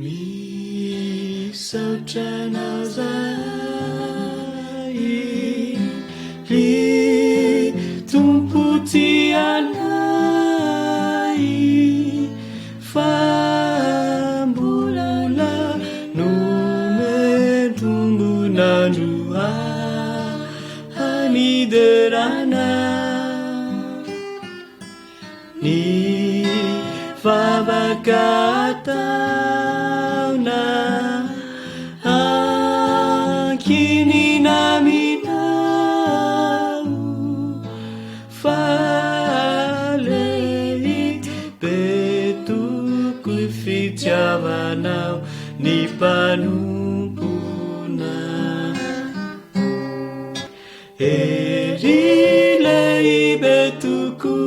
misaotra anao zay ry tompo ty anay fa mbola nometombonandro haniderana ny vavaka ataona ankininaminao fa lehibe toko fitiavanao ny mpanompona ery lehibe toko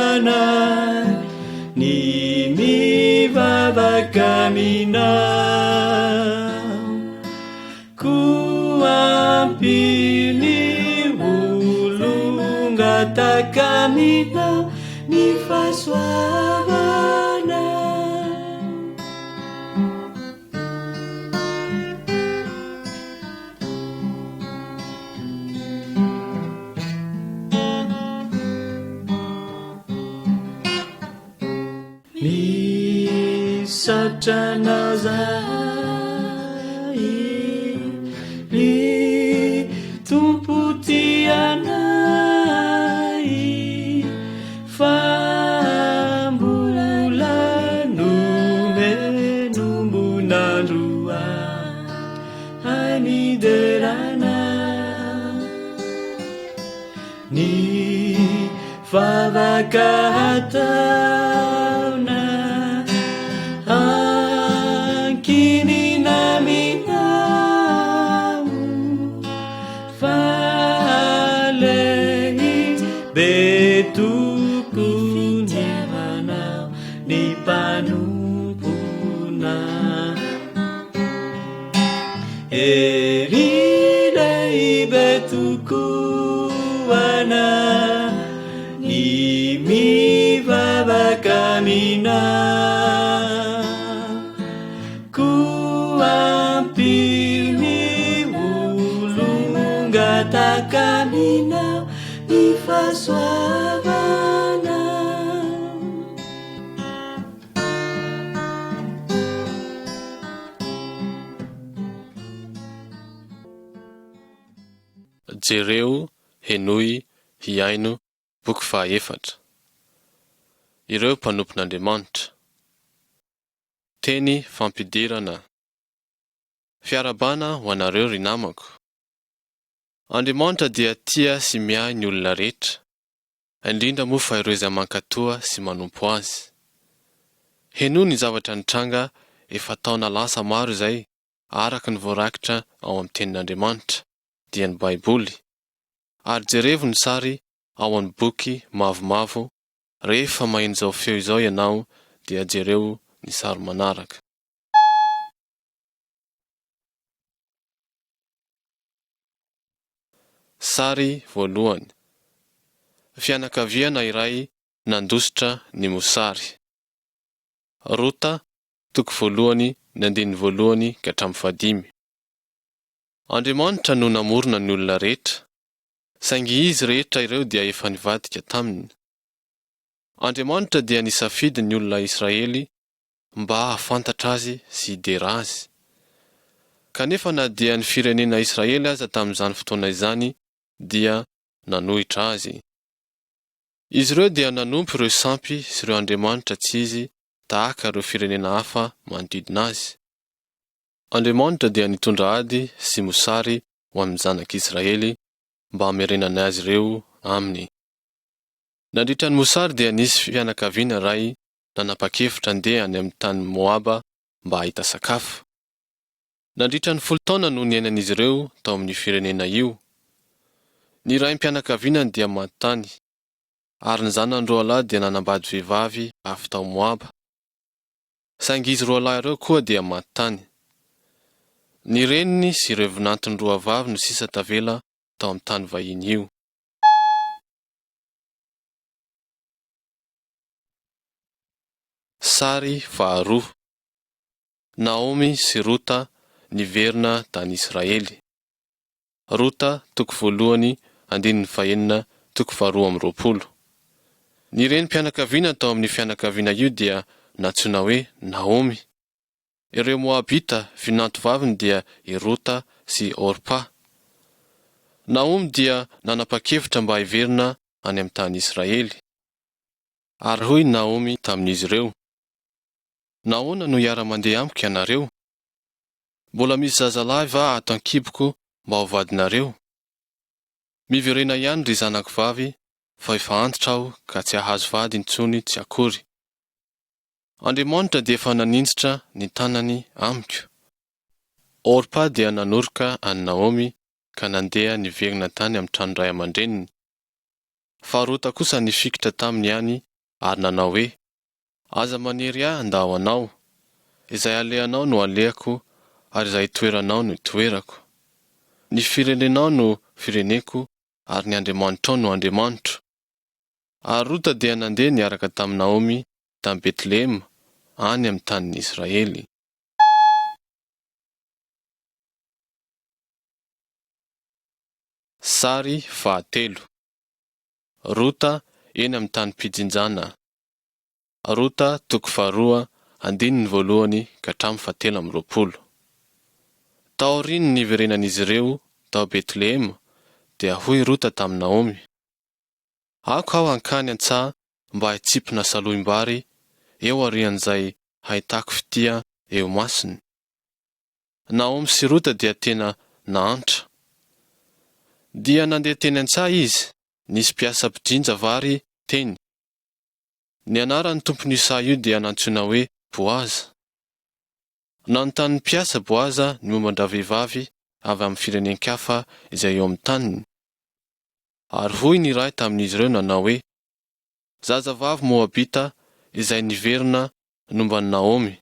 anay ny mivavaka aminao ko ampiny olongataka aminao ny fahasoavana misaotra anao zay ry tompo ty anay fa mbola nomenombonandro haniderana ny vavaka ataona ankininaminao fa lehibe tokony manao ny mpanompona ery lehibe tokoana ny mivavaka aminao ko ampiny olongataka aminao ny fahasoavana Jereo Henoy Hiaino boky fahaefatra. Ireo mpanompon'Andriamanitra. Teny fampidirana. Fiarabana ho anareo ry namako. Andriamanitra dia tia sy miahy ny olona rehetra, indrindra moa fa ireo izay mankatoa sy manompo azy. Henoy ny zavatra nitranga efa taona lasa maro izay araka ny voarakitra ao amin'ny tenin'Andriamanitra dia ny Baiboly, ary jerevo ny sary ao amin'ny boky mavomavo. Rehefa maheno izao feo izao ianao dia jereo ny sary manaraka. Sary voalohany. Fianakaviana iray nandositra ny mosary. Rota toko voalohany ny andininy voalohany ka hatramin'ny 5. Andriamanitra no namorona ny olona rehetra, saingy izy rehetra ireo dia efa nivadika taminy. Andriamanitra dia nisafidy ny olona Israely mba hahafantatra azy sy hidera azy. Kanefa na dia ny firenena Israely aza tamin'izany fotoana izany dia nanohitra azy. Izy ireo dia nanompo ireo sampy sy ireo andriamanitra tsy izy tahaka ireo firenena hafa manodidina azy. Andriamanitra dia nitondra ady sy mosary ho amin'ny zanak'Israely mba hamerenana azy ireo aminy. Nandritra ny mosary dia nisy fianakaviana iray nanapa-kevitra handeha any amin'ny tany Moaba mba hahita sakafo. Nandritra ny 10 taona no niainan'izy ireo tao amin'ny firenena io. Ny raim-pianakavianany dia manontany, ary ny zanany roalahy dia nanambady vehivavy avy tao Moaba. Saingy izy roalahy ireo koa dia manontany. Ny reniny sy ireo vinantiny roa vavy no sisa tavela tao amin'ny tany vahiny io. Sary faharoa. Naomi sy Rota niverina tany Israely. Rota toko voalohany andininy fahenina toko faharoa amby roapolo. Ny renim-pianakaviana tao amin'ny fianakaviana io dia natsoina hoe Naomi. Ireo Moabita vinantovaviny dia i Rota sy Orpa. Naomi dia nanapa-kevitra mba hiverina any amin'ny tany Israely. Ary hoy Naomi tamin'izy ireo: nahoana no hiara-mandeha amiko ianareo? Mbola misy zazalahy va ato an-kiboko mba ho vadinareo? Miverena ihany ry zanako vavy, fa efa antitra aho ka tsy ahazo vady intsony tsy akory. Andriamanitra dia efa naninjitra ny tanany amiko. Orpa dia nanoroka any Naomi ka nandeha niverina tany amin'ny trano ray aman-dreniny. Fa Rota kosa nifikitra taminy ihany ary nanao hoe: aza manery ahy andao anao, izay alehanao no alehako ary izay toeranao no toerako. Ny firenenao no fireneko ary ny Andriamanitrao no Andriamanitro. Ary Rota dia nandeha niaraka tamin'i Naomi tamy Betlehema any amin'ny tanin'i Israely. Sary fahatelo. Rota eny amin'ny tany mpijinjana. Rota toko faharoa andininy voalohany ka hatramin'ny fahatelo amby roapolo. Taoriany niverenan'izy ireo tao Betlehema dia hoy Rota tamin'i Naomi: ako aho hankany an-tsaha mba hitsipona salohim-bary eo arian'izay hahitako fitia eo masiny. Naomi sy Rota dia tena nahantra. Dia nandeha teny an-tsaha izy, nisy mpiasa mpijinja vary teny. Ny anaran'ny tompon'io saha io dia nantsoina hoe Boaza. Nanontany mpiasa Boaza ny momban-dra vehivavy avy amin'ny firenen-kafa izay eo amin'ny taniny. Ary hoy ny iray tamin'izy ireo nanao hoe: zazavavy Moabita izay niverina nomban'i Naomi.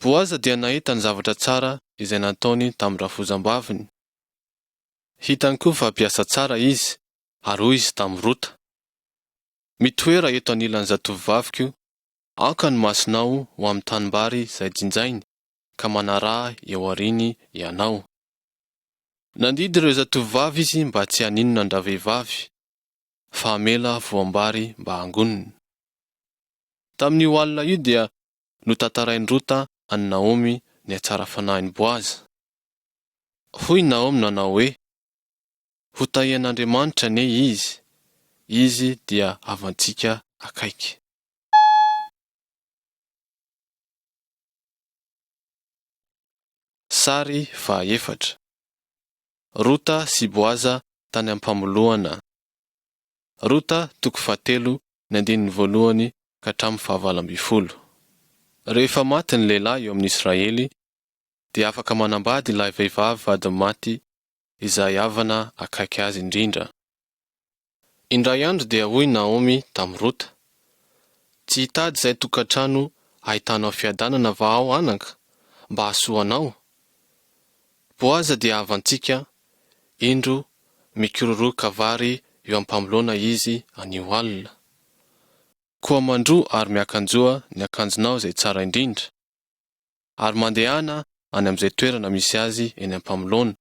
Boaza dia nahita ny zavatra tsara izay nataony tamin'ny rafozam-baviny. Hitany koa fa mpiasa tsara izy, ary hoy izy tamin'i Rota: mitoera eto anilan'ny zatovovaviko, aoka ny masonao ho amin'ny tanimbary izay jinjainy, ka manaraha eo ariny ianao. Nandidy ireo zatovovavy izy mba tsy haninona andra vehivavy, fa hamela voambary mba hangoniny. Tamin'io alina io dia notantarain'i Rota any Naomi ny hatsara fanahin'i Boaza. Hoy Naomi nanao hoe: ho tahian'Andriamanitra anie izy dia havantsika akaiky. Sary fahaefatra. Rota sy Boaza tany am-pamoloana. Rota toko fahatelo ny andininy voalohany ka hatramin'ny fahavalo amby folo. Rehefa maty ny lehilahy eo amin'ny Israely, dia afaka manambady ilay vehivavy vady maty izay havana akaiky azy indrindra. Indray andro dia hoy Naomi tamin'i Rota: tsy hitady izay tokantrano ahitanao fiadanana va aho anaka, mba hahasoanao? Boaza dia havantsika, indro mikororoka vary eo am-pamoloana izy anio alina. Koa mandroa ary miakanjoa ny akanjonao izay tsara indrindra, ary mandehana any amin'izay toerana misy azy eny am-pamoloana.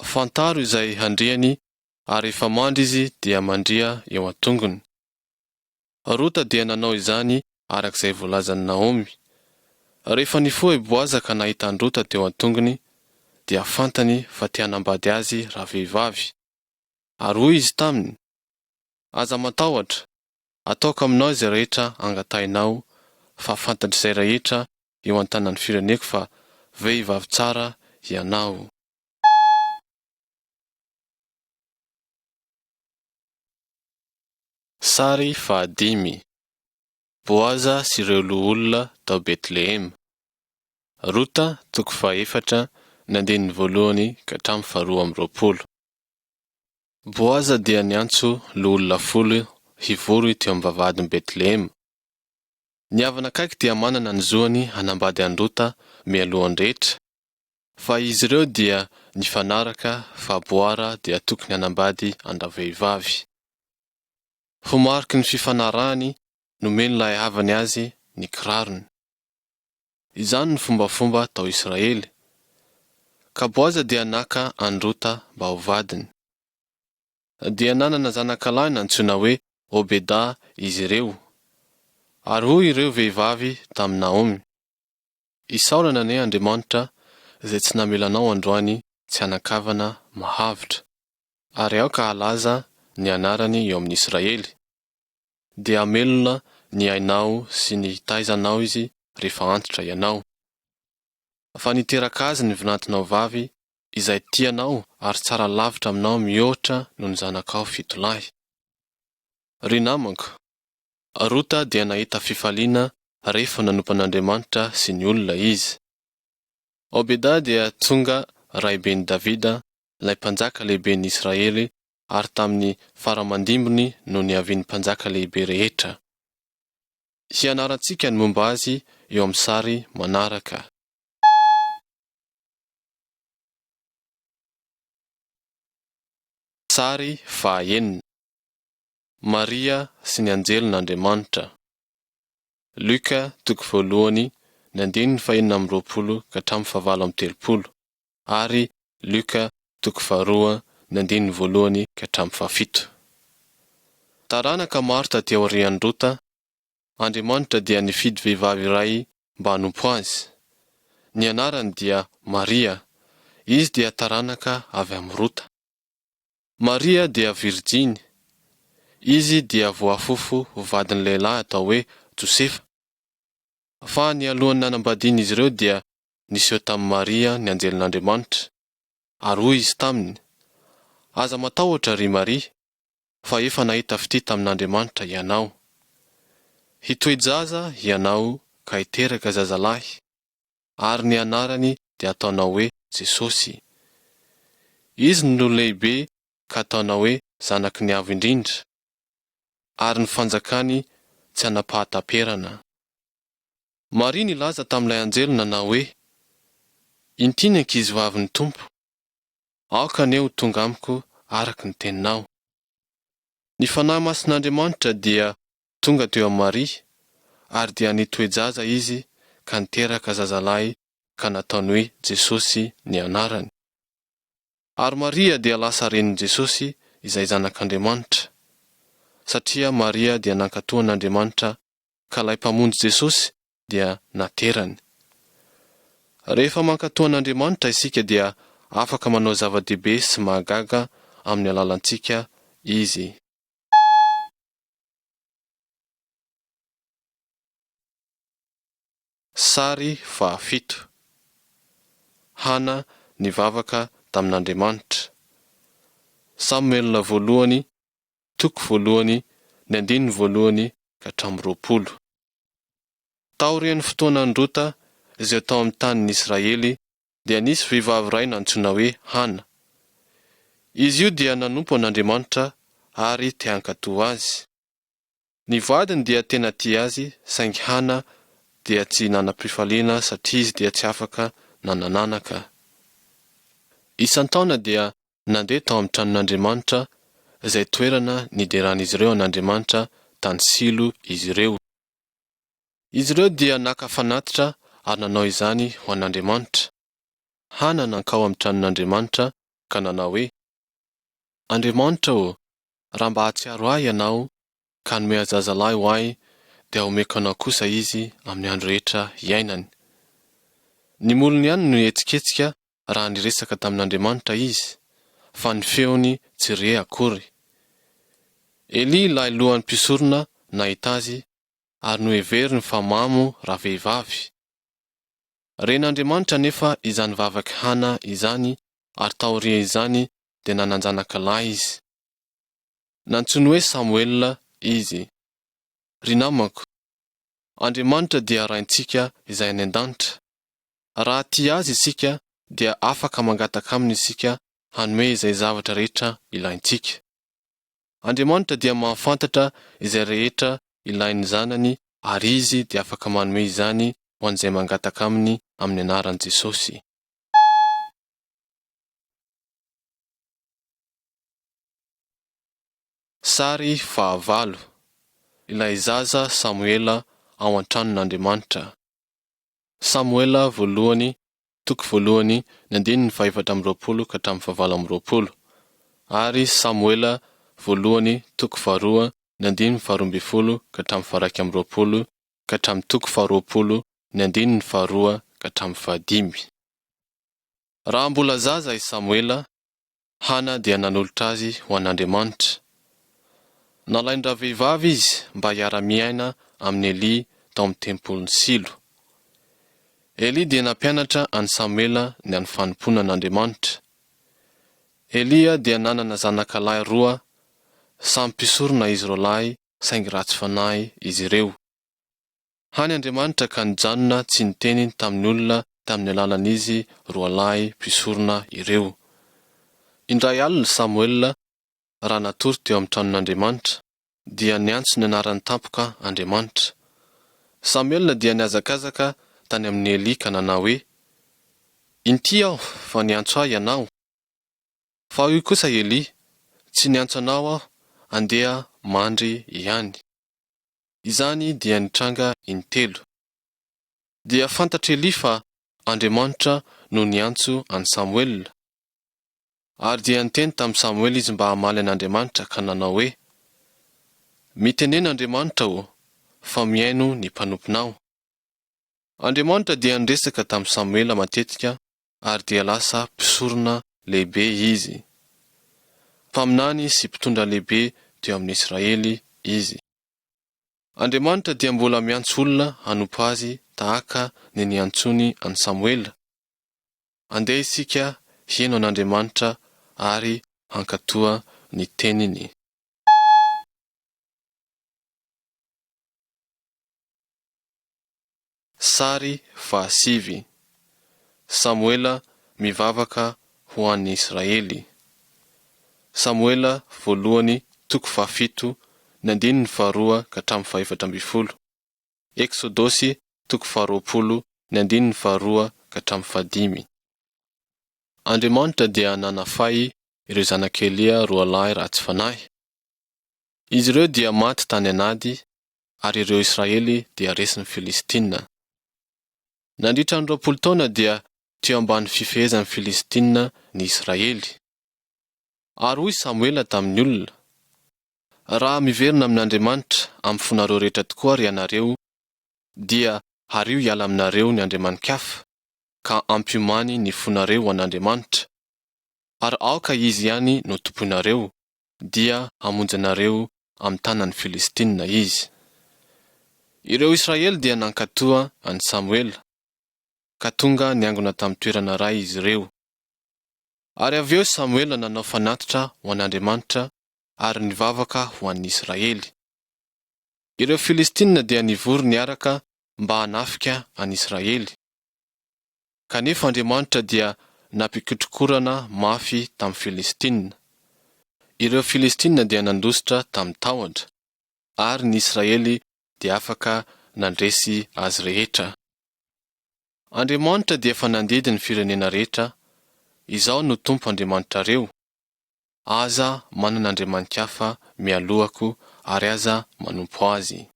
Fantaro izay handriany, ary rehefa mandry izy dia mandria eo an-tongony. Rota dia nanao izany arak'izay voalazan'i Naomi. Rehefa nifoha Boaza ka nahita an'i Rota teo an-tongony, dia fantany fa te hanambady azy raha vehivavy. Ary hoy izy taminy: aza matahotra, ataoko aminao izay rehetra angatahinao, fa fantatr' izay rehetra eo an-tanan'ny fireneko fa vehivavy tsara ianao. Sary fahadimy. Boaza sy ireo loholona tao Betlehema. Rota toko fahaefatra ny andininy voalohany ka hatramin'ny faharoa amby roapolo. Boaza dia niantso loholona 10 hivoro teo amin'ny vavahadin'i Betlehema. Ny havana akaiky dia manana ny zoany hanambady an'i Rota mialohan'ny rehetra, fa izy ireo dia nifanaraka fa Boara dia tokony hanambady andra-vehivavy. Ho mariky ny fifanarahany, nomen'ilay havany azy ny kirarony. Izany ny fombafomba tao Israely. Ka Boaza dia naka any Rota mba ho vadiny. Dia nanana zanakalahy antsoina hoe Obeda izy ireo, ary hoy ireo vehivavy tamin'ny Naomi: isaorana anie Andriamanitra izay tsy namelanao androany tsy hanakavana mahavitra, ary aoka halaza ny anarany eo amin'ny Israely. Dia hamelona ny ainao sy ny taizanao izy rehefa antitra ianao. Fa niteraka azy ny vinantinao vavy izay tianao ary tsara lavitra aminao mihoatra noho ny zanakao 7 lahy. Ry namako, Rota dia nahita fifaliana rehefa nanompo an'Andriamanitra sy ny olona izy. Obeda dia tonga raiben'i Davida, ilay mpanjaka lehiben'i Israely, ary tamin'ny faramandimbony no niavian'ny mpanjaka lehibe rehetra. Hianarantsika ny momba azy eo amin'ny sary manaraka. Sary fahaenina. Maria sy ny anjelon'Andriamanitra. Luka 1:19-20 ka hatramin'ny 7:30, ary Luka 2:1-1 ka hatramin'ny 7. Taranaka maro taty aorian'i Rota, Andriamanitra dia nifidy vehivavy iray mba hanompo azy. Ny anarany dia Maria, izy dia taranaka avy amin'ny Rota. Maria dia virjiny, izy dia voafofo ho vadin'ny lehilahy atao hoe Josefa. Fa ny alohan'ny nanambadiany izy ireo dia niseho tamin'i Maria ny anjelon'Andriamanitra, ary hoy izy taminy: aza matahotra ry Maria, fa efa nahita fity tamin'Andriamanitra ianao. Hitoejaza ianao ka hiteraka zazalahy, ary ny anarany dia ataonao hoe Jesosy. Izy no lehibe ka ataonao hoe zanaky ny avo indrindra, ary ny fanjakany tsy hanapahataperana. Maria nilaza tamin'ilay anjelo nanao hoe: inty ny ankizivavin'ny Tompo, aoka anio tonga amiko araka ny teninao. Ny fanahy masin'Andriamanitra dia tonga teo amin'ny Maria, ary dia nitoejaza izy ka niteraka zazalahy ka nataony hoe Jesosy ny anarany. Ary Maria dia lasa renin'i Jesosy izay zanak'Andriamanitra, satria Maria dia nankatoan'Andriamanitra ka ilay mpamonjy Jesosy dia naterany. Rehefa mankatoan'Andriamanitra isika dia afaka manao zava-dehibe sy mahagaga amin'ny alalantsika izy. Sary fahafito. Hana nivavaka tamin'Andriamanitra. Samuel voalohany, toko voalohany, ny 1 ka hatramin'ny 20. Taorian'ny fotoanan'i Rota izay tao amin'ny tanin'ny Israely dia nisy vehivavy iray antsoina hoe Hana. Izy io dia nanompo an'Andriamanitra ary te hankatoa azy. Ny vadiny dia tena tia azy, saingy Hana dia tsy nanam-pifaliana satria izy dia tsy afaka nanananaka. Isan-taona dia nandeha tao amin'ny tranon'Andriamanitra, izay toerana nideran'izy ireo an'Andriamanitra tany Silo izy ireo. Izy ireo dia naka-fanatitra ary nanao izany ho an'Andriamanitra. Hana nankao amin'ny tranon'Andriamanitra ka nanao hoe: Andriamanitra o, raha mba hahatsiaro ahy ianao ka hanome zazalahy ho ahy, dia omeko anao kosa izy amin'ny andro rehetra iainany. Ny molony ihany no etsiketsika raha niresaka tamin'Andriamanitra izy, fa ny feony tsy re akory. Eli ilay lohan'ny mpisorona nahita azy, ary noheveriny fa mamo raha vehivavy. Ren'Andriamanitra nefa izany vavaky Hana izany, ary taoria izany dia nananjanaka-lahy izy. Nantsoiny hoe Samuel izy. Ry namako, Andriamanitra dia raintsika izay any an-danitra. Raha tia azy isika dia afaka mangataka aminy isika hanome izay zavatra rehetra ilaintsika. Andriamanitra dia mahafantatra izay rehetra ilain'ny zanany, ary izy dia afaka manome izany ho an'izay mangataka aminy amin'ny anaran'i Jesosy. Sary fahavalo. Ilay zaza Samuela ao an-tranon'Andriamanitra. Samuela voalohany toko voalohany ny andininy 420 ka hatramin'ny 720 ary Samuela voalohany toko faharoa ny andininy 12 ka hatramin'ny 220 ka hatramin'ny toko 20 ny andininy faharoa ka hatramin'ny 15. Raha mbola zaza i Samuela, Hana dia nanolotra azy ho an'Andriamanitra. Nalaindra vehivavy izy mba hiara-miaina amin'ny Eli tao amin'ny tempolin'ny Silo. Eli dia nampianatra an'i Samuela ny an'ny fanompoana an'Andriamanitra. Elia dia nanana zanakalahy 2 samy mpisorona izy roalahy saingy ratsy fanahy izy ireo. Hany Andriamanitra ka nijanona tsy niteniny tamin'ny olona tamin'ny alalan'izy roalahy mpisorona ireo. Indray alina Samuela raha natory teo amin'ny tranon'Andriamanitra dia niantso ny anaran'ny tampoka Andriamanitra. Samuela dia niazakazaka tany amin'ny Eli ka nanao hoe, "Inty aho fa niantso ahy ianao." Fa hoy kosa Eli, "Tsy niantso anao aho, andeha mandry ihany." Izany dia nitranga intelo. Dia fantatra Eli fa Andriamanitra no niantso an'i Samuela. Ary dia niteny tamin'i Samuela izy mba hamaly an'Andriamanitra ka nanao hoe, "Mitenena Andriamanitra fa miaino ny mpanomponao." Andriamanitra dia niresaka tamin'i Samuela matetika ary dia lasa mpisorona lehibe izy. Mpaminany sy mpitondra lehibe teo amin'ny Israely izy. Andriamanitra dia mbola miantso olona hanompo azy tahaka ny niantsony an'i Samuela. Andeha isika hieno an'Andriamanitra ary hankatoa ny teniny. Sary 7. Samuela mivavaka ho an'ny Israely. Samuela voalohany toko 7 ny andininy 2 ka hatramin'ny 420. Eksodosy toko 20 ny andininy 2 ka hatramin'ny 15. Andriamanitra dia nanafay ireo zanak'Elia roalahy ratsy fanahy. Izy ireo dia maty tany anady ary ireo Israely dia resin'ny Filistina. Nandritra ny 20 taona dia teo ambany fifehezan'ny Filistina ny Israely. Ary hoy Samuela tamin'ny olona, "Raha miverina amin'Andriamanitra amin'ny fonareo rehetra tokoa ary ianareo, dia hario hiala aminareo ny andriaman-kafa ka ampiomany ny fonareo an'Andriamanitra. Ary aoka izy ihany no tomponareo, dia hamonjy anareo amin'ny tanan'ny Filistina izy." Ireo Israely dia nankatoa an'i Samuela, ka tonga niangona tamin'ny toerana iray izy ireo. Ary avy eo Samuela nanao fanatitra ho an'Andriamanitra ary nivavaka ho an'ny Israely. Ireo Filistina dia nivory niaraka mba hanafika an'i Israely. Kanefa Andriamanitra dia nampikotrokorana mafy tamin'ny Filistina. Ireo Filistina dia nandositra tamin'ny tahotra, ary ny Israely dia afaka nandresy azy rehetra. Andriamanitra dia efa nandidy ny firenena rehetra. Izao no tompo Andriamanitrareo. Aza manana andriaman-kafa mialohako ary aza manompo azy.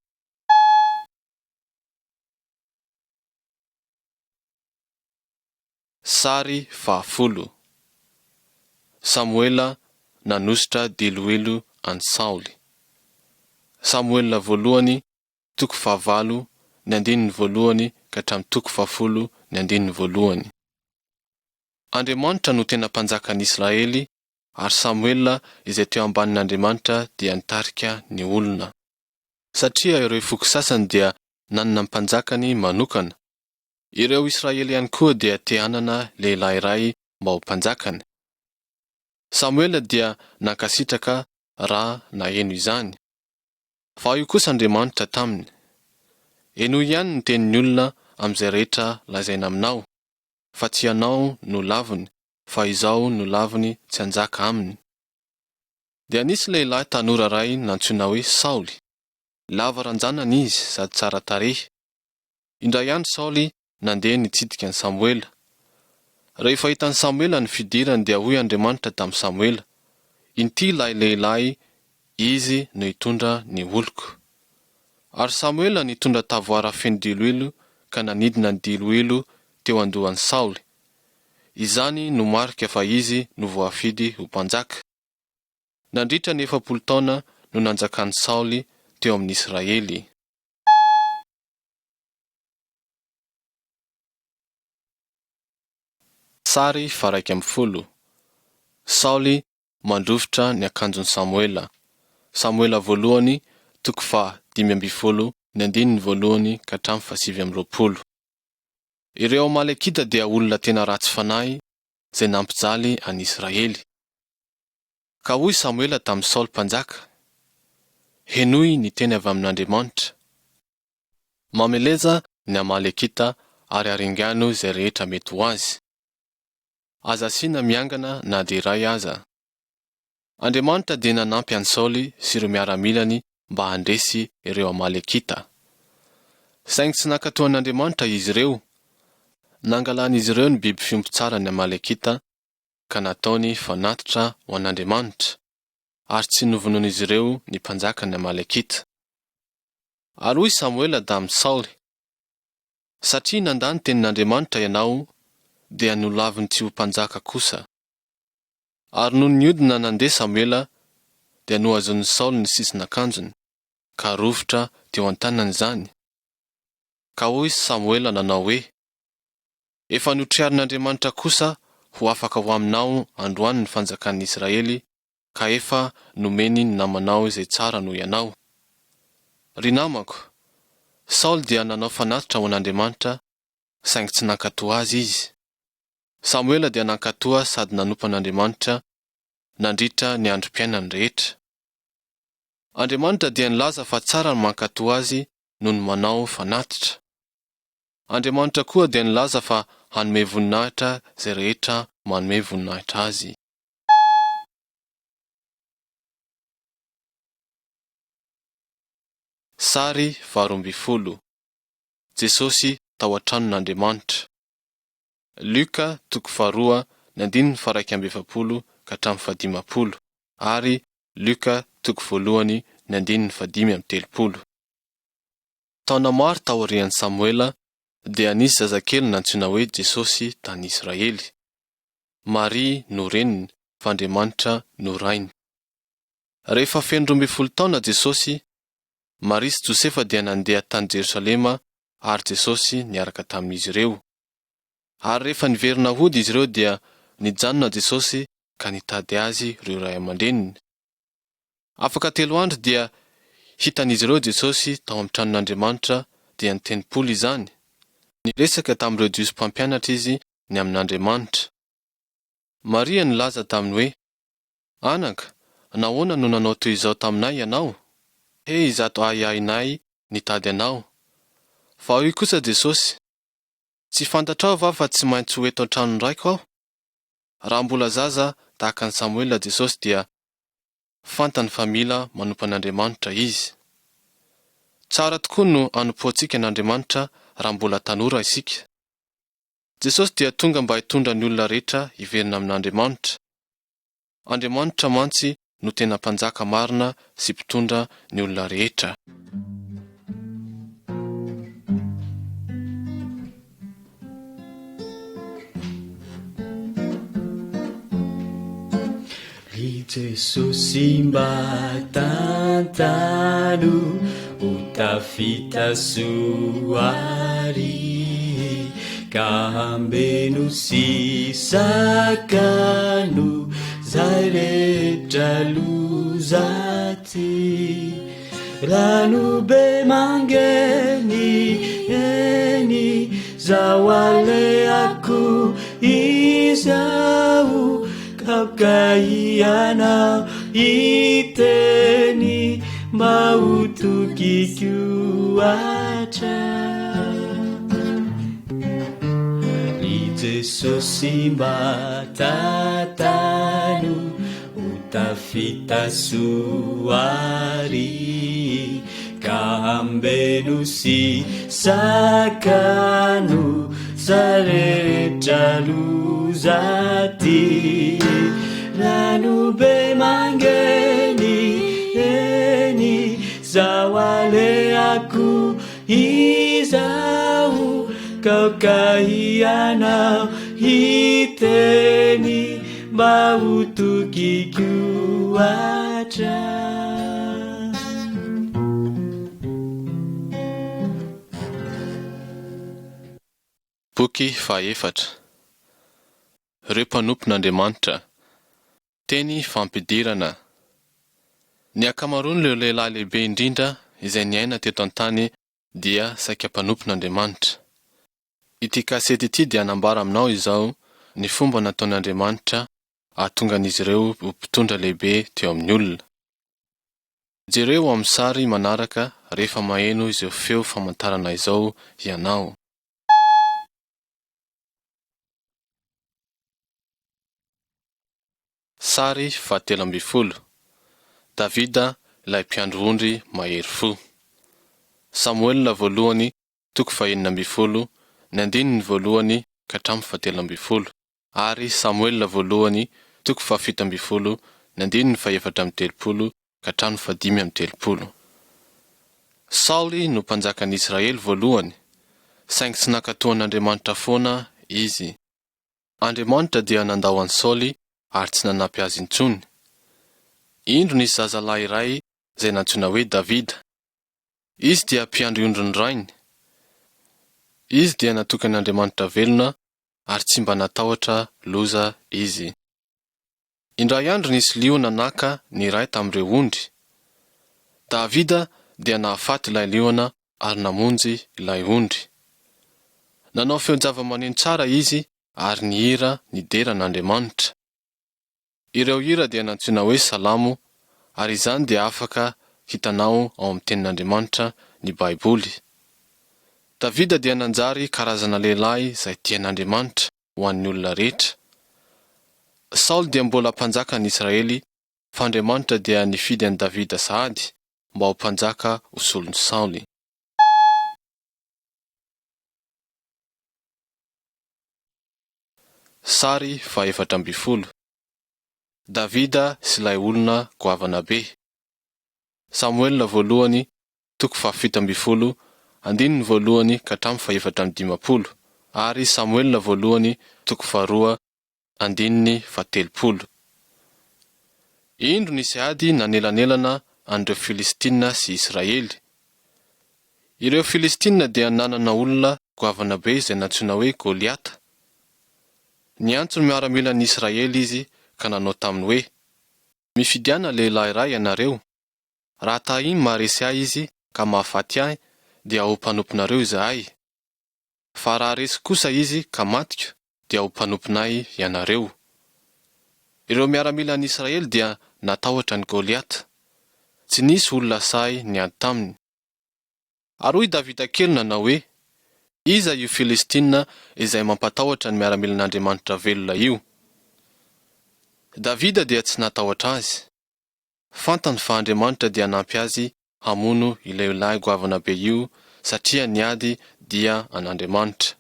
Sary 10. Samuela nanositra diloilo an'i Saoly. Samuela voalohany toko 9 ny andininy 1 ka hatramin'ny toko 10 ny andininy 1. Andriamanitra no tena mpanjakan'i Israely, ary Samuela izay teo ambanin'Andriamanitra dia nitarika ny olona. Satria ireo foko sasany dia nanana mpanjakany manokana. Ireo Israely ihany koa dia te hanana lehilahy iray mba ho mpanjakany. Samuela dia nankasitraka raha naheno izany. Fa io kosa Andriamanitra taminy, "Eno ihany ny tenin'ny olona amin'izay rehetra lazaina aminao, fa tsy ianao no laviny, fa izao no laviny tsy hanjaka aminy." Dia nisy lehilahy tanora iray nantsoina hoe Saoly. Lava ranjanana izy sady tsara tarehy. Indray andro Saoly nandeha nitsidika an'i Samuela. Rehefa hitan'i Samuela ny fidirany dia hoy Andriamanitra tamin'i Samuela, "Inty ilay lehilahy, izy no hitondra ny oloko." Ary Samuela nitondra tavoara feno diloilo ka nanidina ny diloilo teo andohan'i Saoly. Izany no marika fa izy no voafidy ho mpanjaka. Nandritra ny 40 taona no nanjakan'i Saoly teo amin'ny Israely. Sary 1. Saoly mandrovitra ny akanjon'i Samuela. Samuela voalohany 5:1-20. Ireo Amalekita dia olona tena ratsy fanahy izay nampijaly an'i Israely. Ka hoy Samuela tamin'i Saoly mpanjaka, henoy ny teny avy amin'Andriamanitra. Mameleza ny Amalekita ary aringano izay rehetra mety ho azy. Aza asiana miangana na dia iray aza. Andriamanitra dia nanampy an'i Saoly sy ireo miaramilany mba handresy ireo Amalekita. Saingy tsy nankatoan'Andriamanitra izy ireo. Nangalan'izy ireo ny biby fiompy tsara ny Amalekita ka nataony fanatitra ho an'Andriamanitra ary tsy novonoan'izy ireo ny mpanjaka ny Amalekita. Ary hoy Samuela tamin'i Saoly, satria nandany tenin'Andriamanitra ianao dia nolaviny tsy ho mpanjaka kosa. Ary noho niodina nandeha Samuela dia noazon'i Saoly ny sisin'akanjony ka rovitra teo an-tanany izany. Ka hoy Samuela nanao hoe, efa notriarin'Andriamanitra kosa ho afaka ho aminao androany ny fanjakan'ny Israely ka efa nomeny ny namanao izay tsara noho ianao. Ry namako, Saoly dia nanao fanatitra ho an'Andriamanitra saingy tsy nankatoa azy izy. Samuela dia nankatoa sady nanompa an'Andriamanitra nandritra ny androm-piainany rehetra. Andriamanitra dia nilaza fa tsara ny mankatoa azy noho ny manao fanatitra. Andriamanitra koa dia nilaza fa hanome voninahitra izay rehetra manome voninahitra azy. Sary 2. Jesosy tao an-tranon'Andriamanitra. Luka 2:1-20 ary Luka 1:1-5. Taona maro taorian'i Samuela dia nisy zazakely nantsoina hoe Jesosy tany Israely. Maria no reniny fa Andriamanitra no rainy. Rehefa feno 12 taona Jesosy, Maria sy Josefa dia nandeha tany Jerosalema ary Jesosy niaraka tamin'izy ireo. Ary rehefa niverina hody izy ireo dia nijanona Jesosy ka nitady azy ireo ray aman-dreniny. Afaka 3 andro dia hitan'izy ireo Jesosy tao amin'ny tranon'Andriamanitra dia ny tenimpolo izany. Niresaka tamin'ireo jiosy mpampianatra izy ny amin'Andriamanitra. Maria nilaza taminy hoe, anaka, nahoana no nanao toy izao taminay ianao? Izato ahiahinay nitady anao. Fa hoy kosa Jesosy, tsy fantatrao va fa tsy maintsy ho eto an-tranony raiko aho? Raha mbola zaza tahaka ny Samuela Jesosy dia fantany fa mila manompa an'Andriamanitra izy. Tsara tokoa no anompoantsika an'Andriamanitra raha mbola tanora isika. Jesosy dia tonga mba hitondra ny olona rehetra hiverina amin'Andriamanitra. Andriamanitra mantsy no tena mpanjaka marina sy mpitondra ny olona rehetra. Ry Jesosy mba tantano ho tafita soary ka hambeno sy sakano zay rehetra lozaty. Rano be mangeny eny zao aleako izao kapkaianao iteny mba hotokiko ry Jesosy mba tantano ho tafita soary ka hambeno sy sakano zay rehetra lozaty. Rano be mangeny eny zao aleako izao laoka ianao hiteny mba ho tokiko hatrany. Boky fahaefatra. Ireo mpanompon'Andriamanitra. Teny fampidirana. Ny akamaroan'ireo lehilahy lehibe indrindra izay niaina teto an-tany dia saika mpanompon'Andriamanitra. Ity kasety ity dia anambara aminao izao ny fomba nataon'Andriamanitra ahatongan'izy ireo ho mpitondra lehibe teo amin'ny olona. Jereo amin'ny sary manaraka rehefa maheno izao feo famantarana izao ianao. Sary 17. Davida ilay mpiandro ondry mahery fo. Samuel voalohany 19 ny andininy voalohany ka hatramin'ny 17 ary Samuel voalohany 17 ny andininy 430 ka hatramin'ny 530. Sauli no mpanjakan'Israely voalohany, saingy tsy nankatoan'Andriamanitra foana izy. Andriamanitra dia nandao an'i Sauli ary tsy nanampy azy intsony. Indro nisy zazalahy iray izay nantsoina hoe Davida. Izy dia mpiandry ondrin'ny rainy. Izy dia natokan'Andriamanitra velona ary tsy mba natahotra loza izy. Indray andro nisy liona naka ny ray tamin'ireo ondry. Davida dia nahafaty ilay liona ary namonjy ilay ondry. Nanao feon-java-maneno tsara izy ary ny hira nideran'Andriamanitra. Ireo hira dia nantsoina hoe salamo ary izany dia afaka hitanao ao amin'ny tenin'Andriamanitra ny Baiboly. Davida dia nanjary karazana lehilahy izay tian'Andriamanitra ho an'ny olona rehetra. Saul dia mbola mpanjaka an'Israely fa Andriamanitra dia nifidy an'i Davida sahady mba ho mpanjaka ho solon'i Sauli. Sary 17. Davida sy ilay olona goavana be. Samuel voalohany 17 andininy voalohany ka hatramin'ny 450 ary Samuel voalohany 2 andininy 30. Indro nisy ady nanelanelana an'ireo Filistina sy Israely. Ireo Filistina dia nanana olona goavana be izay nantsoina hoe Goliata. Niantsony miaramila ny Israely izy ka nanao taminy hoe, mifidiana lehilahy iray ianareo. Raha tahiny maharesy ahy izy ka mahafaty ahy dia ho mpanomponareo izahay. Fa raha resy kosa izy ka matiko dia ho mpanomponay ianareo. Ireo miaramila ny Israely dia natahotra ny Goliata. Tsy nisy olona sahy niady taminy. Ary hoy Davida kely nanao hoe, iza io Filistina izay mampatahotra ny miaramilan'Andriamanitra velona io? Davida dia tsy natahotra azy. Fantany fa Andriamanitra dia nampy azy hamono ilay lehilahy goavana be io satria niady dia an'Andriamanitra.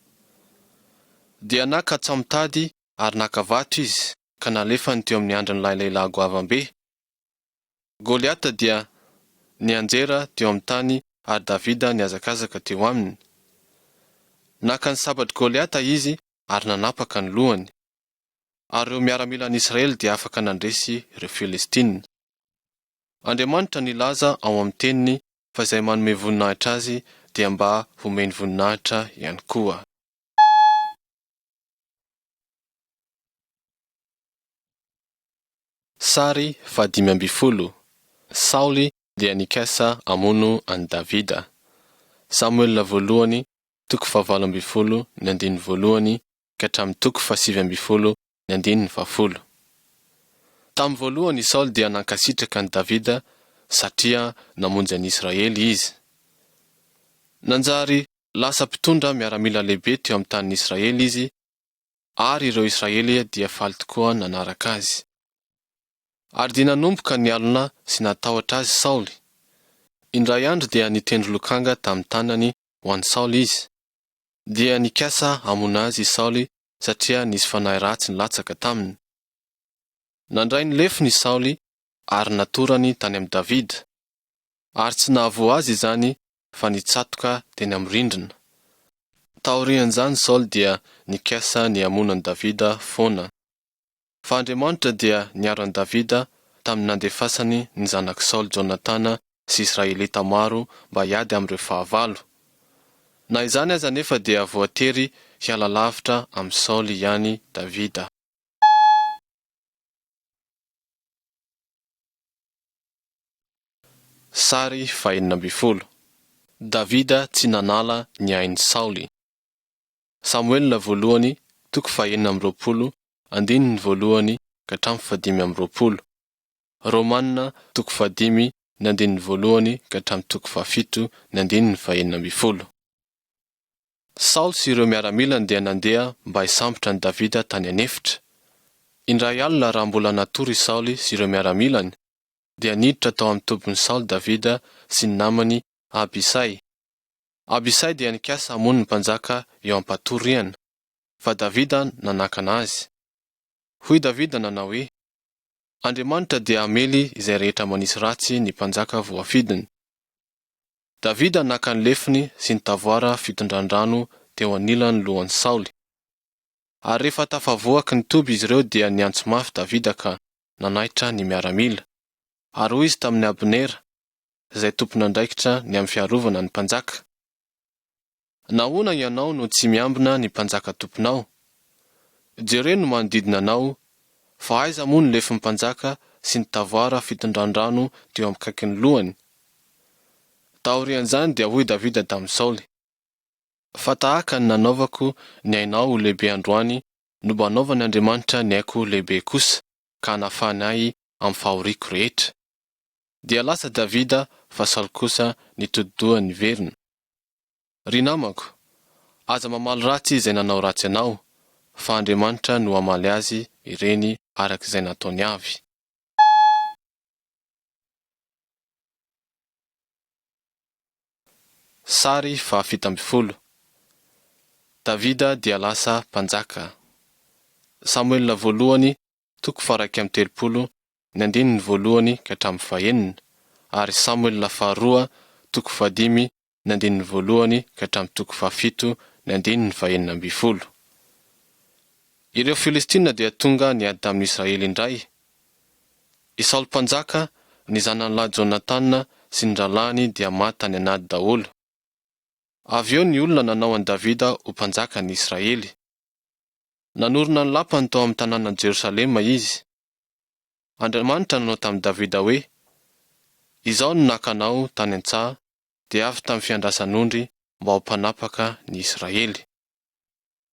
Dia naka tsamitady ary nakavato izy ka nalefany teo amin'ny andron'ilay lehilahy goavambe. Goliata dia nianjera teo amin'ny tany ary Davida niazakazaka teo aminy. Naka ny sabatry Goliata izy ary nanapaka ny lohany. Ary ireo miaramila n'Israely dia afaka nandresy ireo Filistina. Andriamanitra nilaza ao amin'ny teniny fa izay manome voninahitra azy dia mba homeny voninahitra ihany koa. Sary 15. Sauli dia nikasa hamono an'i Davida. Samuel voalohany 17 ny andininy voalohany ka hatramin'ny 17 ny andininy 10. Tamin'ny voalohany Saul dia nankasitraka an'i Davida satria namonjy an'i Israely izy. Nanjary lasa mpitondra miaramila lehibe teo amin'ny tanin'i Israely izy ary ireo Israely dia faly tokoa nanaraka azy. Ary dia nanomboka ny alina sy natahotra azy Sauli. Indray andro dia nitendry lokanga tamin'ny tanany ho an'i Sauli izy. Dia nikasa hamono azy Sauli satria nisy fanahy ratsy nilatsaka taminy. Nandray ny lefiny Sauli ary natorany tany amin'ny Davida. Ary tsy nahavoa azy izany fa nitsatoka teny amin'ny rindrina. Taorian'izany Saoly dia nikasa ny hamonan'i Davida foana. Fa Andriamanitra dia niaro Davida tamin'ny nandefasany ny zanak Saoly Jonatana sy Israelita maro mba hiady amin'ireo fahavalo. Na izany aza nefa dia voatery hiala lavitra amin'ny Saoly ihany Davida. Sary 40. Davida tsy nanala ny ain'i Saoly. Samuela voalohany 4:20, Andininy voalohany ka hatramin'ny 5:20. Romanina 5:5, Andininy voalohany ka hatramin'ny 7, Andininy 20. Saoly sy ireo miaramilany dia nandeha mba hisambotra ny Davida tany anefitra. Indray alina raha mbola natory Saoly sy ireo miaramilany, dia niditra tao amin'ny tompony Saoly Davida sy ny namany Abisai. Abisai dia nikasa hamono ny mpanjaka eo am-patoriana, fa Davida nanakana azy. Hoy Davida nanao hoe, Andriamanitra dia hamely izay rehetra manisy ratsy ny mpanjaka voafidiny. Davida naka ny lefiny sy ny tavoara fitondran-drano teo anilan'ny lohan'i Saoly. Ary rehefa tafavoaka ny toby izy ireo dia niantso mafy Davida ka nanaitra ny miaramila. Ary hoy izy tamin'ny Abnera, izay tompon'andraikitra ny amin'ny fiarovana ny mpanjaka, nahoana ianao no tsy miambina ny mpanjaka tomponao? Jereo no manodidina anao, fa aiza moa ny lefin'ny mpanjaka sy ny tavoara fitondran-drano teo amin'ny kaikin'ny lohany? Taorian'izany dia hoy Davida tamin'i Saoly, fa tahaka ny nanaovako ny ainao ho lehibe androany, no mba anaovany Andriamanitra ny aiko lehibe kosa, ka hanafany ahy amin'ny fahoriako rehetra. Dia lasa Davida fa Saoly kosa nitodi-doha niverina. Ry namako, aza mamaly ratsy izay nanao ratsy anao, fa Andriamanitra no hamaly azy ireny arak'izay nataony avy. Sary 17. Davida dia lasa mpanjaka. Samuela voalohany 1:30, Andininy voalohany ka hatramin'ny 9, ary Samuela faharoa 5:5, Andininy voalohany ka hatramin'ny 7, Andininy 20. Ireo Filistina dia tonga niady tamin'ny Israely indray. I Saoly mpanjaka, ny zanany lahy Jonatana sy ny ralahany dia maty tany anady daholo. Avy eo ny olona nanao an'i Davida ho mpanjaka ny Israely. Nanorona ny lampany tao amin'ny tanàna Jerosalema izy. Andriamanitra nanao tamin'i Davida hoe, izao no nakanao tany an-tsaha, dia avy tamin'ny fiandrasan'ondry mba ho mpanapaka ny Israely.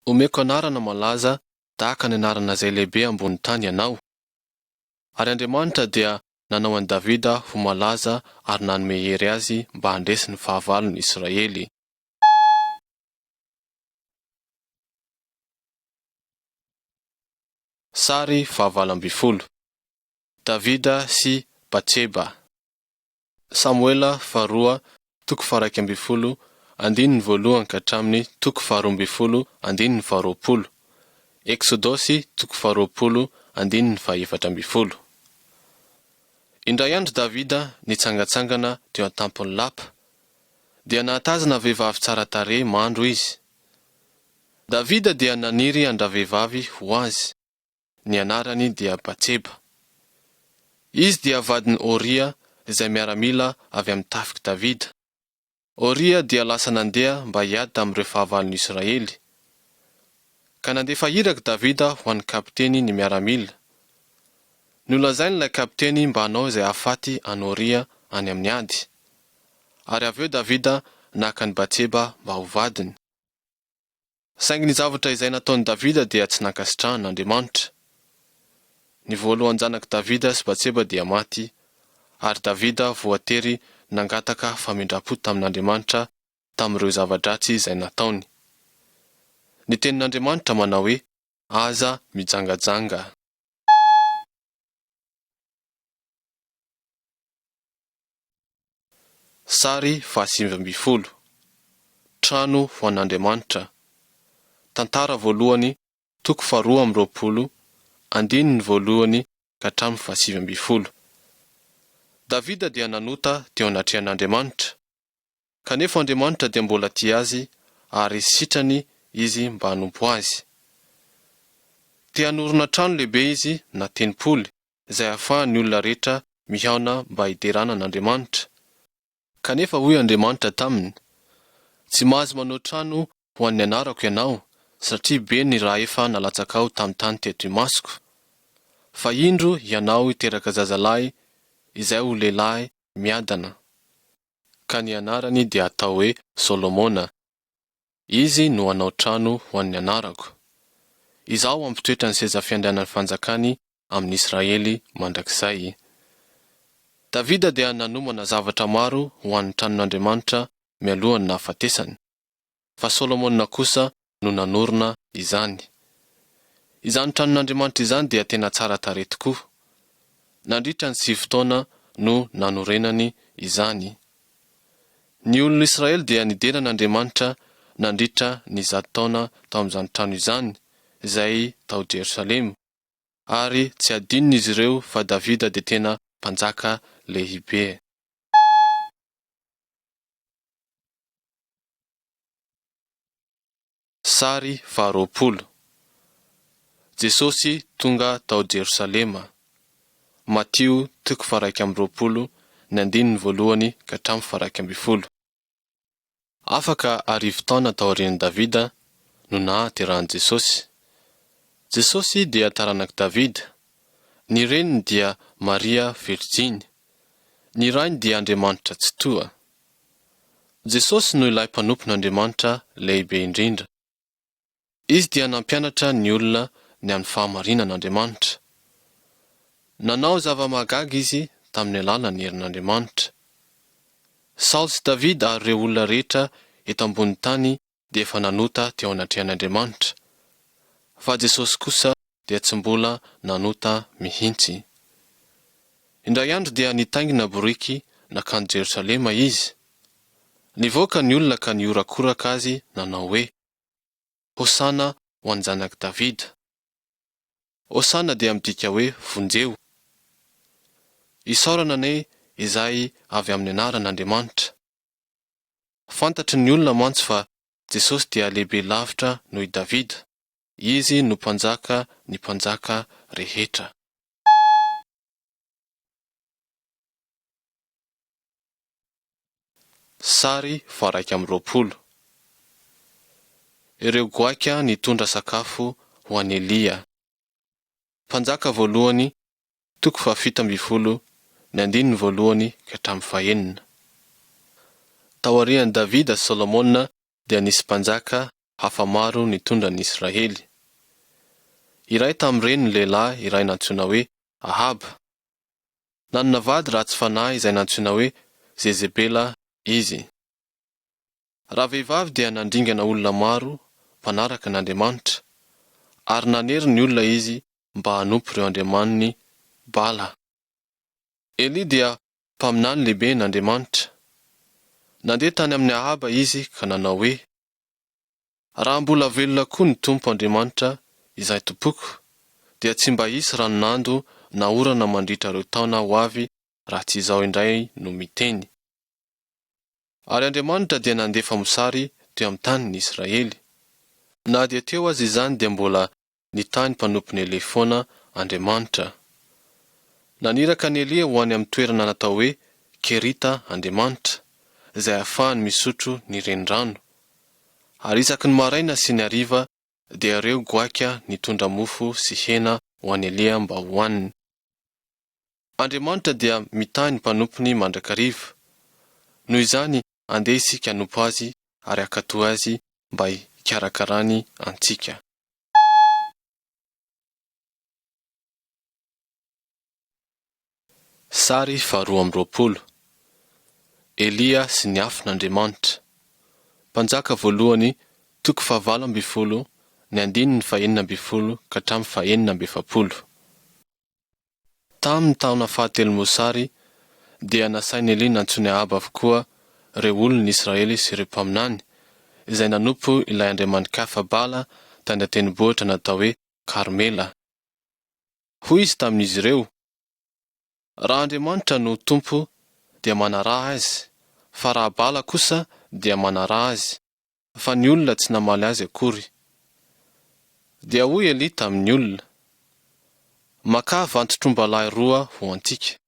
Omeko anarana malaza tahaka ny anarana izay lehibe ambony tany ianao. Ary Andriamanitra dia nanao an'i Davida ho malaza ary nanome hery azy mba handresy ny fahavalon'i Israely. Sary 19. Davida sy Batseba. Samuela faharoa 1:12, Andininy voalohany ka hatramin'ny 2:12, Andininy 20. Eksodosy 20:20, Andininy 14. Indray andro Davida nitsangatsangana teo an-tampony lapa, dia nahatazana vehivavy tsara tarehy mandro izy. Davida dia naniry andra-vehivavy ho azy. Ny anarany dia Batseba. Izy dia vadiny Oria izay miaramila avy amin'ny tafiky Davida. Oria dia lasa nandeha mba hiady tamin'ireo fahavalon'i Israely. Ka nandefa iraka Davida ho an'ny kapiteny ny miaramila. Nolazain'ilay kapiteny mba hanao izay hahafaty an'i Oria any amin'ny ady. Ary avy eo Davida naka ny Batseba mba ho vadiny. Saingy ny zavatra izay nataon'i Davida dia tsy nankasitrahan'Andriamanitra. Ny voalohany zanak Davida sy Batseba dia maty, ary Davida voatery nangataka famindrapo tamin'Andriamanitra tamin'ireo zava-dratsy izay nataony. Ny tenin'Andriamanitra manao hoe, aza mijangajanga. Sary 19. Trano ho an'Andriamanitra. Tantara voalohany 2:20, Andininy voalohany ka hatramin'ny 19. Davida dia nanota teo anatrehan'Andriamanitra, kanefa Andriamanitra dia mbola tia azy ary sitrany izy mba hanompo azy. Te hanorina trano lehibe izy na tenipoly izay ahafahan'ny olona rehetra mihaona mba hiderana an'Andriamanitra. Kanefa hoy Andriamanitra taminy, tsy mahazo manao trano ho an'ny anarako ianao, satria be ny raha efa nalatsakao tamin'ny tany teto imasoko. Fa indro ianao hiteraka zazalahy izay ho lehilahy miadana. Ka ny anarany dia atao hoe Solomona. Izy no hanao trano ho an'ny anarako. Izaho ampitoetra ny seza fiandrianan'ny fanjakany amin'ny Israely mandrakizay. Davida dia nanomana zavatra maro ho an'ny tranon'Andriamanitra mialohan'ny nahafatesany, fa Solomona kosa no nanorina izany. Izany tranon'Andriamanitra izany dia tena tsara tarehy tokoa. Nandritra ny 7 taona no nanorenany izany. Ny olon'Israely Israely dia nideran'Andriamanitra nandritra ny 100 taona tao amin'izany trano izany, izay tao Jerosalema, ary tsy adinon'izy ireo fa Davida dia tena mpanjaka lehibe. Sary 20. Jesosy tonga tao Jerosalema. Matio 1:20 ny 1 ka hatramin'ny 20. Afaka 10 taona tao aorian'i Davida no nahaterahan'i Jesosy. Jesosy dia taranaka Davida. Ny reniny dia Maria Virjiny. Ny rainy dia Andriamanitra tsy toa. Jesosy no ilay mpanompon'Andriamanitra lehibe indrindra. Izy dia nampianatra ny olona ny amin'ny fahamarinan'Andriamanitra. Nanao zava-mahagaga izy tamin'ny alalan'ny herin'Andriamanitra. Saoly sy Davida ary ireo olona rehetra eto ambony tany dia efa nanota teo anatrehan'Andriamanitra. Fa Jesosy kosa dia tsy mbola nanota mihitsy. Indray andro dia nitaingina boriky nakany Jerosalema izy. Nivoaka ny olona ka niorakoraka azy nanao hoe, Hosana ho an'ny zanaka Davida. Hosana dia midika hoe vonjeo. Isaorana ane izay avy amin'ny anaran'Andriamanitra. Fantatry ny olona mantsy fa Jesosy dia lehibe lavitra noho i Davida. Izy no mpanjaka ny mpanjaka rehetra. Sary 21. Ireo goaka nitondra sakafo ho an'i Elia. Mpanjaka voalohany 17 ny 1 ka hatramin'ny 9. Tao aorian'i Davida sy Solomona dia nisy mpanjaka hafa maro nitondra ny Israely. Iray tamin'ireny lehilahy iray nantsoina hoe Ahaba. Nanana vady ratsy fanahy izay nantsoina hoe Jezebela izy. Raha vehivavy dia nandringana olona maro mpanaraka n'Andriamanitra, ary nanery ny olona izy mba hanompo ireo andriamaniny Bala. Eli dia mpaminany lehibe n'Andriamanitra. Nandeha tany amin'ny Ahaba izy ka nanao hoe, raha mbola velona koa ny Tompo Andriamanitra izay tompoko, dia tsy mba hisy ranonando na orana mandritra ireo taona ho avy raha tsy izao indray no miteny. Ary Andriamanitra dia nandefa mosary teo amin'ny tanin'ny Israely. Na dia teo azy izany dia mbola nitany mpanompony Elia foana Andriamanitra. Naniraka ny Elia ho any amin'ny toerana natao hoe Kerita Andriamanitra, izay ahafahany misotro ny renirano. Ary isaky ny maraina sy ny hariva dia ireo goaka nitondra mofo sy hena ho an'i Elia mba hohaniny. Andriamanitra dia mitany mpanompony mandrakariva. Noho izany andeha isika hanompo azy ary hakatoa azy mba hikarakarany antsika. Sary 22. Elia sy ny afon'Andriamanitra. Mpanjaka voalohany 17 ny 1:12 ka hatramin'ny 1:20. Tamin'ny taona fahatelo mosary dia nasain'i Elia nantsoiny Ahaba avokoa ireo olon'ny Israely sy ireo mpaminany izay nanompo ilay andriamanikafa Bala tany an-tendrombohitra natao hoe Karmela. Hoy izy tamin'izy ireo, raha Andriamanitra no tompo dia manaraha azy, fa raha Bala kosa dia manaraha azy. fa ny olona tsy namaly azy akory. Dia hoy Elia tamin'ny olona, maka vantotr'ombalahy 2 ho antsika.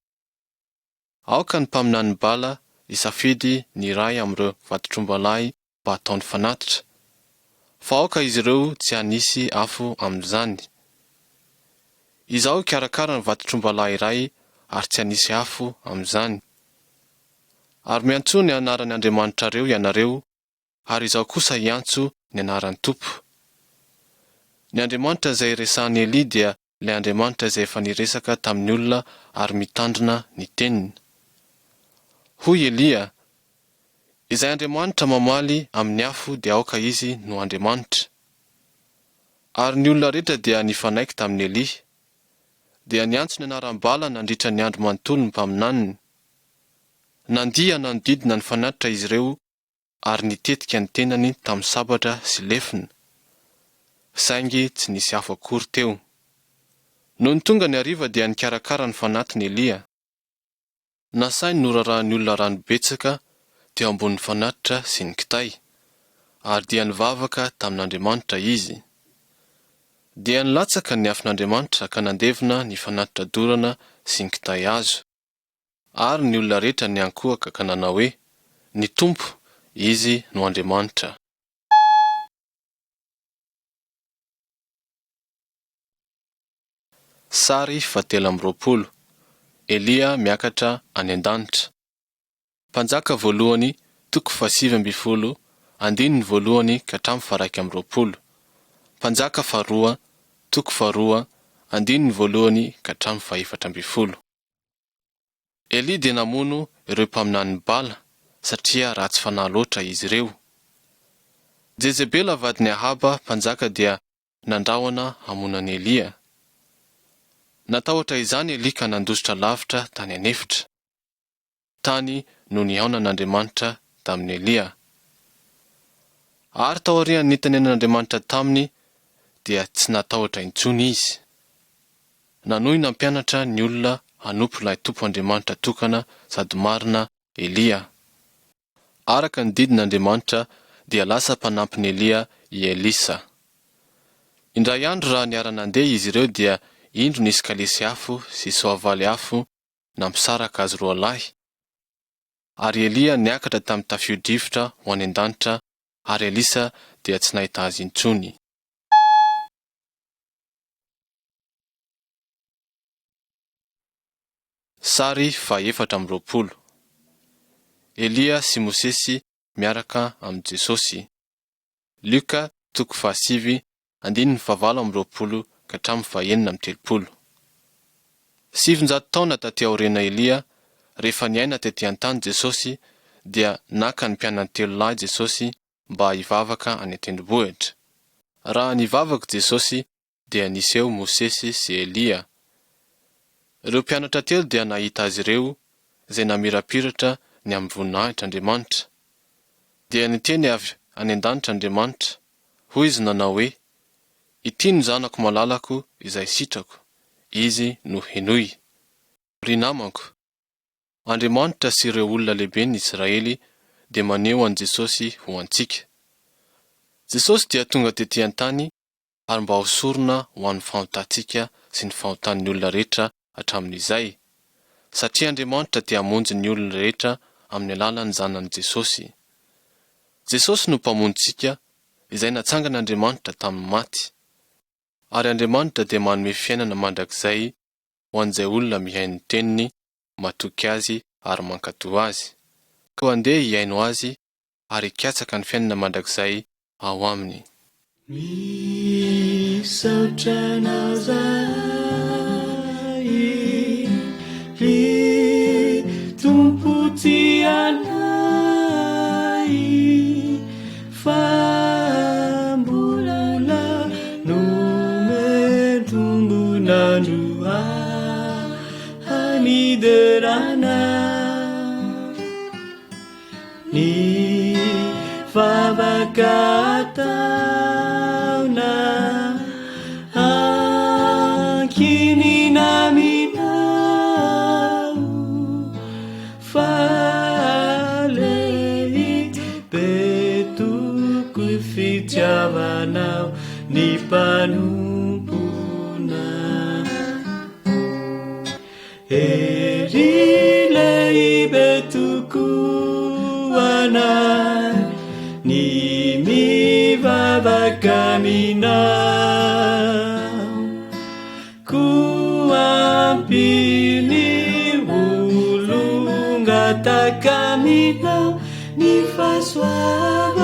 Aoka ny mpaminany bala isafidy ny iray amin'ireo vantotr'ombalahy mba ataony fanatitra, fa aoka izy ireo tsy hanisy afo amin'izany. Izaho karakara ny vantotr'ombalahy iray ary tsy hanisy afo amin'izany. Ary miantso ny anaran'ny Andriamanitrareo ianareo, ary izaho kosa iantso ny anaran'ny Tompo. Ny Andriamanitra izay resahan'i Elia dia ilay Andriamanitra izay efa niresaka tamin'ny olona ary mitandrina ny teniny. Hoy Elia, izay Andriamanitra mamaly amin'ny afo dia aoka izy no Andriamanitra. Ary ny olona rehetra dia nifanaiky tamin'ny Elia, dia niantso ny anaran'ny bala nandritra ny andro manontolo ny mpaminaniny. Nandiha nanodidina ny fanatitra izy ireo ary nitetika ny tenany tamin'ny sabatra sy lefina, saingy tsy nisy afo akory teo. Noho ny tonga ny hariva dia nikarakara ny fanatiny Elia. Nasainy norarahan'ny olona rano betsaka teo ambonin'ny fanatitra sy ny kitay, ary dia nivavaka tamin'Andriamanitra izy. Dia nilatsaka ny afin'Andriamanitra ka nandevina ny fanatitra dorana sy ny kitay azo. Ary ny olona rehetra niankohaka ka nanao hoe, ny Tompo, izy no Andriamanitra. Sary 20. Elia miakatra any an-danitra. Mpanjaka voalohany 7:1, andininy voalohany ka hatramin'ny 1:20. Mpanjaka faharoa 2:2, andininy voalohany ka hatramin'ny 2:20. Elia dia namono ireo mpaminany bala satria ratsy fanahy loatra izy ireo. Jezebela vadiny Ahaba mpanjaka dia nandrahona hamonan'i Elia. Natahotra izany Elia ka nandositra lavitra tany anefitra, tany no nihaonan'Andriamanitra tamin'ny Elia. Ary tao aorian'ny nitenen'Andriamanitra taminy dia tsy natahotra intsony izy. Nanohy nampianatra ny olona hanompo ilay Tompo Andriamanitra tokana sady marina Elia. Araka ny didin'Andriamanitra dia lasa mpanampin'i Elia i Elisa. Indray andro raha niara-nandeha izy ireo dia indro nisy kalesy afo sy soavaly afo nampisaraka azy 2 lahy. Ary Elia niakatra tamin'ny tafio-drivotra ho any an-danitra, ary Elisa dia tsy nahita azy intsony. Sary 4. Elia sy Mosesy miaraka amin'ny Jesosy. Luka 5:20, andininy 20 ka hatramin'ny 9:30. 700 taona taty aoriana Elia, rehefa niaina tety an-tany Jesosy, dia naka ny mpianany 3 lahy Jesosy mba hivavaka any an-tendrombohitra. Raha nivavaka Jesosy dia niseho Mosesy sy Elia. Ireo mpianatra 3 dia nahita azy ireo, izay namirapiratra ny amin'ny voninahitr'Andriamanitra. Dia niteny avy any an-danitra Andriamanitra, hoy izy nanao hoe, ity no zanako malalako izay sitrako, izy no henoy. Ry namako, Andriamanitra sy ireo olona lehiben'ny Israely dia maneho an Jesosy ho antsika. Jesosy dia tonga tetỳ an-tany ary mba hosorona ho an'ny fahotantsika sy ny fahotan'ny olona rehetra hatramin'izay, satria Andriamanitra dia hamonjy ny olona rehetra amin'ny alalan'ny zanany Jesosy. Jesosy no mpamonjitsika, izay natsangan'Andriamanitra tamin'ny maty. Ary Andriamanitra dia manome fiainana mandrakizay ho an'izay olona mihaino teniny, matoky azy ary mankatoa azy. Ka andeha hiaino azy ary hikatsaka ny fiainana mandrakizay ao aminy. Misaotra nazahay, Tompo ty anay, fa mbola nomentombonandro haniderana. Ny vavaka taona ankinina minao, fa lehibe toko manompona. Hery lehibe tokoa anay, ny mivavaka aminao, koa ampiny olongataka aminao, ny fahasoavana